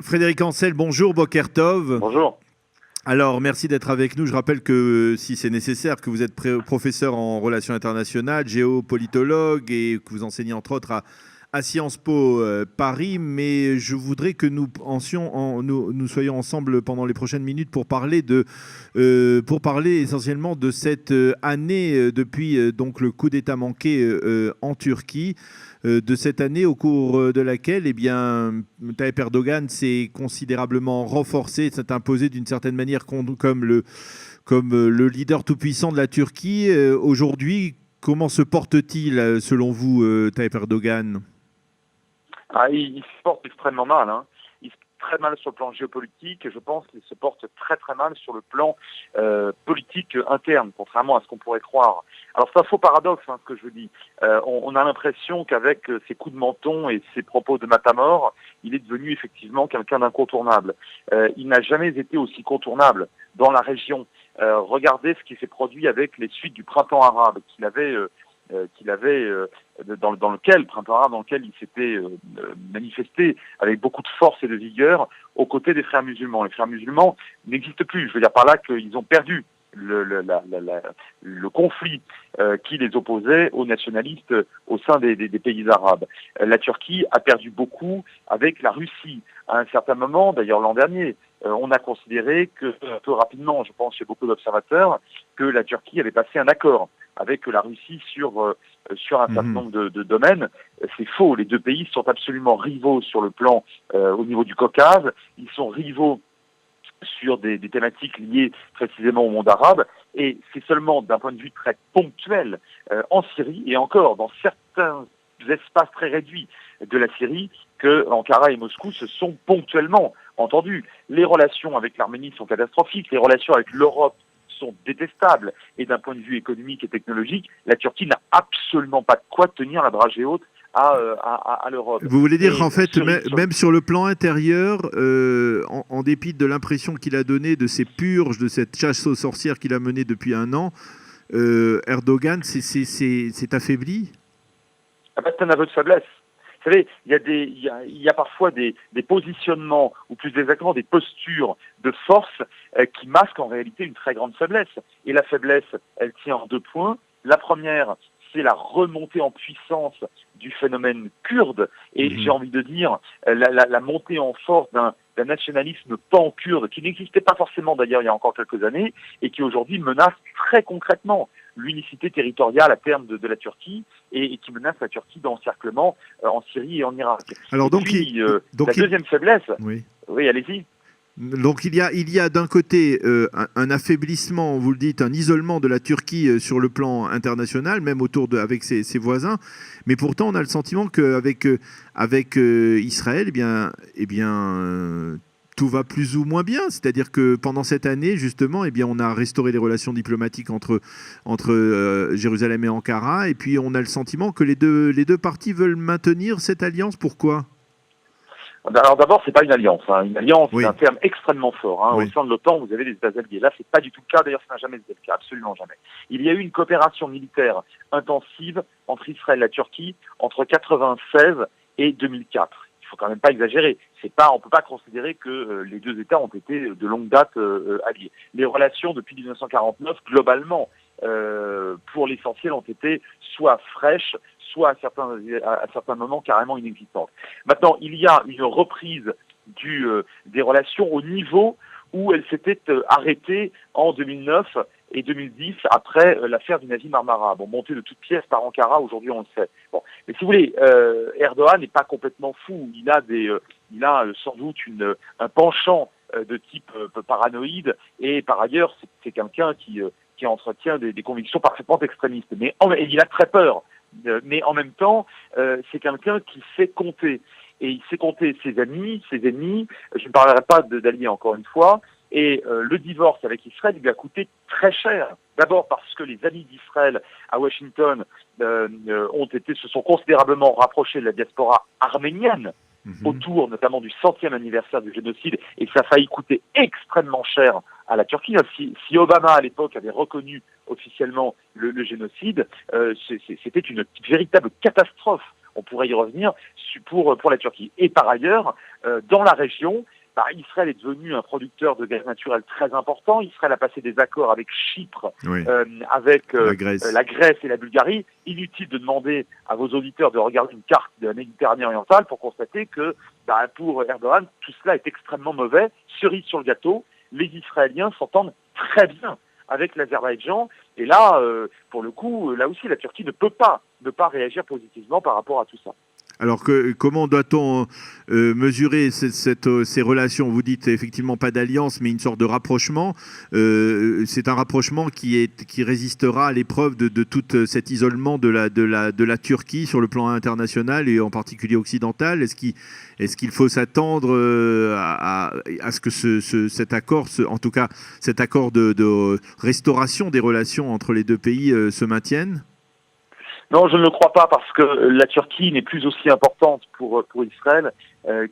Frédéric Ancel, bonjour, Boker Tov. Bonjour. Alors, merci d'être avec nous. Je rappelle que, si c'est nécessaire, que vous êtes professeur en relations internationales, géopolitologue et que vous enseignez entre autres à Sciences Po Paris. Mais je voudrais que nous soyons ensemble pendant les prochaines minutes pour parler essentiellement de cette année depuis donc le coup d'État manqué en Turquie. De cette année au cours de laquelle Tayyip Erdogan s'est considérablement renforcé, s'est imposé d'une certaine manière comme le leader tout-puissant de la Turquie. Aujourd'hui, comment se porte-t-il selon vous, Tayyip Erdogan ? Il se porte extrêmement mal. Il se porte très mal sur le plan géopolitique et je pense qu'il se porte très très mal sur le plan politique interne, contrairement à ce qu'on pourrait croire. Alors c'est un faux paradoxe ce que je vous dis. On a l'impression qu'avec ses coups de menton et ses propos de matamor, il est devenu effectivement quelqu'un d'incontournable. Il n'a jamais été aussi contournable dans la région. Regardez ce qui s'est produit avec les suites du printemps arabe dans lequel il s'était manifesté avec beaucoup de force et de vigueur aux côtés des frères musulmans. Les frères musulmans n'existent plus. Je veux dire par là qu'ils ont perdu le conflit qui les opposait aux nationalistes au sein des pays arabes. La Turquie a perdu beaucoup avec la Russie. À un certain moment, d'ailleurs l'an dernier, on a considéré que, un peu rapidement, je pense chez beaucoup d'observateurs, que la Turquie avait passé un accord avec la Russie sur un certain nombre de domaines. C'est faux. Les deux pays sont absolument rivaux sur le plan au niveau du Caucase. Ils sont rivaux sur des thématiques liées précisément au monde arabe. Et c'est seulement d'un point de vue très ponctuel en Syrie et encore dans certains espaces très réduits de la Syrie que Ankara et Moscou se sont ponctuellement entendus. Les relations avec l'Arménie sont catastrophiques. Les relations avec l'Europe sont détestables. Et d'un point de vue économique et technologique, la Turquie n'a absolument pas de quoi tenir la dragée haute à l'Europe. Vous voulez dire qu'en fait, même sur le plan intérieur, en dépit de l'impression qu'il a donnée de ces purges, de cette chasse aux sorcières qu'il a menée depuis un an, Erdogan s'est affaibli ? C'est un aveu de faiblesse. Vous savez, il y a parfois des positionnements, ou plus exactement des postures de force qui masquent en réalité une très grande faiblesse. Et la faiblesse, elle tient en deux points. La première, c'est la remontée en puissance du phénomène kurde. Et j'ai envie de dire, la montée en force d'un nationalisme pan-kurde qui n'existait pas forcément d'ailleurs il y a encore quelques années et qui aujourd'hui menace très concrètement l'unicité territoriale à terme de la Turquie et qui menace la Turquie d'encerclement en Syrie et en Irak. Alors la deuxième faiblesse, oui, allez-y. Donc il y a d'un côté un affaiblissement, vous le dites, un isolement de la Turquie sur le plan international, même avec ses voisins, mais pourtant on a le sentiment qu'avec Israël, tout va plus ou moins bien. C'est-à-dire que pendant cette année, justement, on a restauré les relations diplomatiques entre Jérusalem et Ankara, et puis on a le sentiment que les deux parties veulent maintenir cette alliance. Pourquoi ? Alors d'abord, c'est pas une alliance. Une alliance, oui. C'est un terme extrêmement fort. Oui. Au sein de l'OTAN, vous avez des États alliés. Là, c'est pas du tout le cas. D'ailleurs, ça n'a jamais été le cas, absolument jamais. Il y a eu une coopération militaire intensive entre Israël et la Turquie entre 1996 et 2004. Il faut quand même pas exagérer. On peut pas considérer que les deux États ont été de longue date alliés. Les relations depuis 1949, globalement, pour l'essentiel, ont été soit fraîches, soit à certains moments carrément inexistantes. Maintenant, il y a une reprise des relations au niveau où elles s'étaient arrêtées en 2009 et 2010 après l'affaire du Navire Marmara, montée de toutes pièces par Ankara, aujourd'hui on le sait. Mais si vous voulez, Erdogan n'est pas complètement fou. Il a sans doute un penchant de type paranoïde et par ailleurs c'est quelqu'un qui entretient des convictions parfaitement extrémistes. Mais il a très peur. Mais en même temps, c'est quelqu'un qui sait compter. Et il sait compter ses amis, ses ennemis. Je ne parlerai pas d'alliés encore une fois. Et le divorce avec Israël lui a coûté très cher. D'abord parce que les amis d'Israël à Washington se sont considérablement rapprochés de la diaspora arménienne autour notamment du 100e anniversaire du génocide, et ça a failli coûter extrêmement cher à la Turquie. Si Obama à l'époque avait reconnu officiellement le génocide, c'était une véritable catastrophe. On pourrait y revenir pour la Turquie. Et par ailleurs, dans la région, Israël est devenu un producteur de gaz naturel très important. Israël a passé des accords avec Chypre, Oui. avec La Grèce. la Grèce et la Bulgarie. Inutile de demander à vos auditeurs de regarder une carte de la Méditerranée orientale pour constater que pour Erdogan, tout cela est extrêmement mauvais. Cerise sur le gâteau, les Israéliens s'entendent très bien avec l'Azerbaïdjan. Et là, pour le coup, là aussi, la Turquie ne peut pas réagir positivement par rapport à tout ça. Alors comment doit-on mesurer ces relations? Vous dites effectivement pas d'alliance, mais une sorte de rapprochement. C'est un rapprochement qui résistera à l'épreuve de tout cet isolement de la Turquie sur le plan international et en particulier occidental. Est-ce qu'il faut s'attendre à ce que cet accord, en tout cas cet accord de restauration des relations entre les deux pays se maintienne? Non, je ne le crois pas parce que la Turquie n'est plus aussi importante pour Israël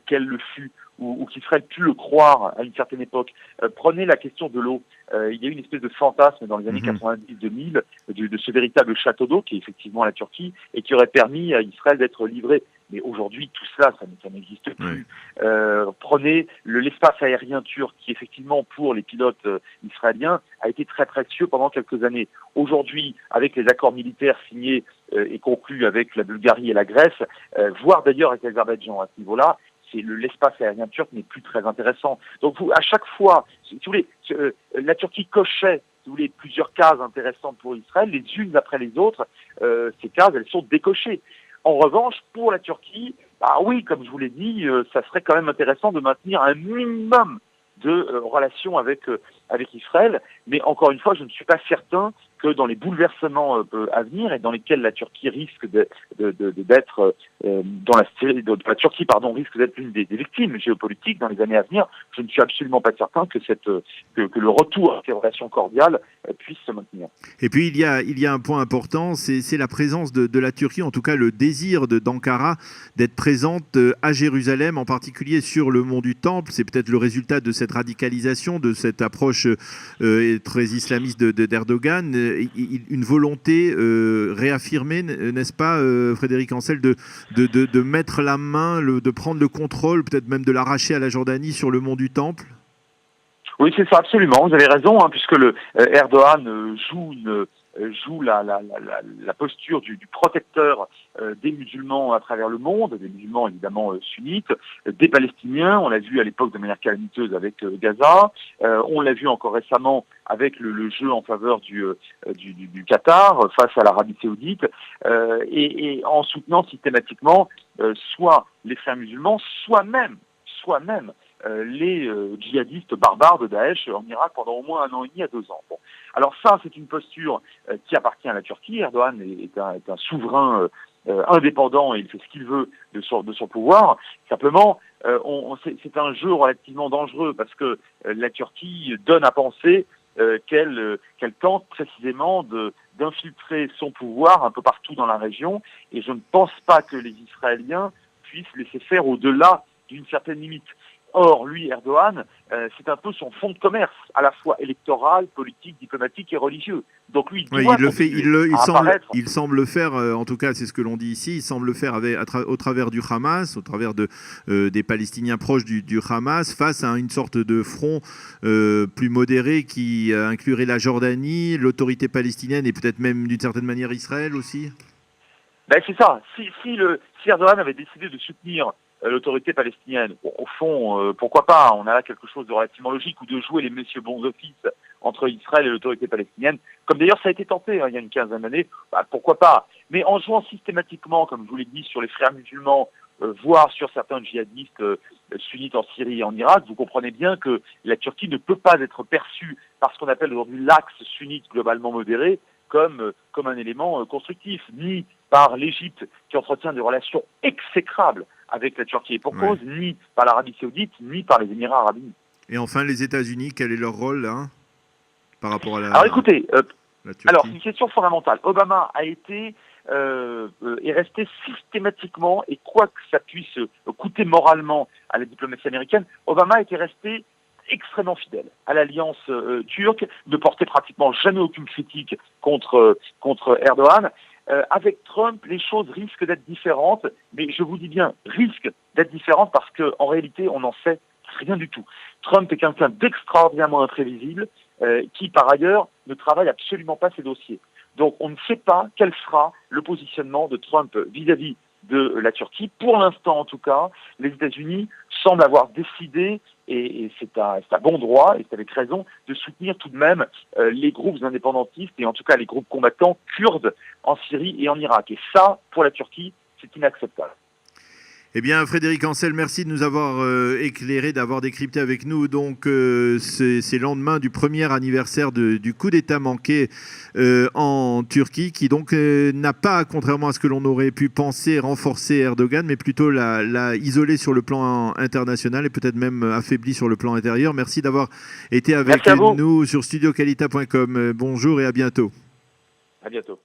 qu'elle le fut ou qu'Israël pu le croire à une certaine époque. Prenez la question de l'eau. Il y a eu une espèce de fantasme dans les années 90-2000 de ce véritable château d'eau qui est effectivement la Turquie et qui aurait permis à Israël d'être livré. Mais aujourd'hui, tout cela, ça n'existe plus. Prenez l'espace aérien turc qui, effectivement, pour les pilotes israéliens, a été très précieux pendant quelques années. Aujourd'hui, avec les accords militaires signés et conclus avec la Bulgarie et la Grèce, voire d'ailleurs avec l'Azerbaïdjan à ce niveau-là, l'espace aérien turc n'est plus très intéressant. Donc, à chaque fois, si vous voulez, la Turquie cochait, si vous voulez, plusieurs cases intéressantes pour Israël, les unes après les autres, ces cases, elles sont décochées. En revanche, pour la Turquie, oui, comme je vous l'ai dit, ça serait quand même intéressant de maintenir un minimum de relations avec Israël. Mais encore une fois, je ne suis pas certain que dans les bouleversements à venir et dans lesquels la Turquie risque d'être la Turquie risque d'être l'une des victimes géopolitiques dans les années à venir, je ne suis absolument pas certain que le retour à ces relations cordiales puisse se maintenir. Et puis il y a un point important, c'est la présence de la Turquie, en tout cas le désir d'Ankara d'être présente à Jérusalem, en particulier sur le mont du Temple. C'est peut-être le résultat de cette radicalisation, de cette approche très islamiste d'Erdogan. Une volonté réaffirmée, n'est-ce pas, Frédéric Ancel, de mettre la main, de prendre le contrôle, peut-être même de l'arracher à la Jordanie sur le mont du Temple? Oui, c'est ça, absolument. Vous avez raison, puisque Erdogan joue la posture du protecteur des musulmans à travers le monde, des musulmans évidemment sunnites, des Palestiniens, on l'a vu à l'époque de manière calamiteuse avec Gaza, on l'a vu encore récemment avec le jeu en faveur du Qatar face à l'Arabie Saoudite, et en soutenant systématiquement soit les frères musulmans, soit même les djihadistes barbares de Daesh en Irak pendant au moins 1 an et demi à 2 ans. Bon. Alors ça, c'est une posture qui appartient à la Turquie. Erdogan est un souverain indépendant et il fait ce qu'il veut de son pouvoir. Simplement, c'est un jeu relativement dangereux parce que la Turquie donne à penser qu'elle tente précisément d'infiltrer son pouvoir un peu partout dans la région. Et je ne pense pas que les Israéliens puissent laisser faire au-delà d'une certaine limite. Or, lui, Erdogan, c'est un peu son fonds de commerce, à la fois électoral, politique, diplomatique et religieux. Donc lui, il semble le faire, en tout cas c'est ce que l'on dit ici, il semble le faire au travers du Hamas, au travers des Palestiniens proches du Hamas, face à une sorte de front plus modéré qui inclurait la Jordanie, l'autorité palestinienne et peut-être même d'une certaine manière Israël aussi. C'est ça. Si Erdogan avait décidé de soutenir l'autorité palestinienne, au fond, pourquoi pas? On a là quelque chose de relativement logique, ou de jouer les messieurs bons offices entre Israël et l'autorité palestinienne, comme d'ailleurs ça a été tenté il y a une quinzaine d'années, pourquoi pas? Mais en jouant systématiquement, comme je vous l'ai dit, sur les frères musulmans, voire sur certains djihadistes sunnites en Syrie et en Irak, vous comprenez bien que la Turquie ne peut pas être perçue par ce qu'on appelle aujourd'hui l'axe sunnite globalement modéré comme un élément constructif, ni par l'Égypte qui entretient des relations exécrables avec la Turquie et pour cause, ni par l'Arabie Saoudite, ni par les Émirats arabes unis. Et enfin, les États-Unis, quel est leur rôle là, par rapport à la Alors écoutez, la Turquie? une question fondamentale. Obama a été est resté systématiquement, et quoi que ça puisse coûter moralement à la diplomatie américaine, Obama était resté extrêmement fidèle à l'alliance turque, ne portait pratiquement jamais aucune critique contre Erdogan. Avec Trump, les choses risquent d'être différentes, mais je vous dis bien, risquent d'être différentes parce qu'en réalité, on en sait Rien du tout. Trump est quelqu'un d'extraordinairement imprévisible, qui par ailleurs ne travaille absolument pas ses dossiers. Donc on ne sait pas quel sera le positionnement de Trump vis-à-vis de la Turquie. Pour l'instant, en tout cas, les États-Unis semblent avoir décidé, et c'est à bon droit, et c'est avec raison, de soutenir tout de même les groupes indépendantistes, et en tout cas les groupes combattants kurdes en Syrie et en Irak. Et ça, pour la Turquie, c'est inacceptable. Eh bien, Frédéric Ancel, merci de nous avoir éclairé, d'avoir décrypté avec nous donc ces lendemains du premier anniversaire du coup d'État manqué en Turquie, qui donc n'a pas, contrairement à ce que l'on aurait pu penser, renforcé Erdogan, mais plutôt l'a isolé sur le plan international et peut-être même affaibli sur le plan intérieur. Merci d'avoir été avec nous sur studioqualita.com. Bonjour et à bientôt. À bientôt.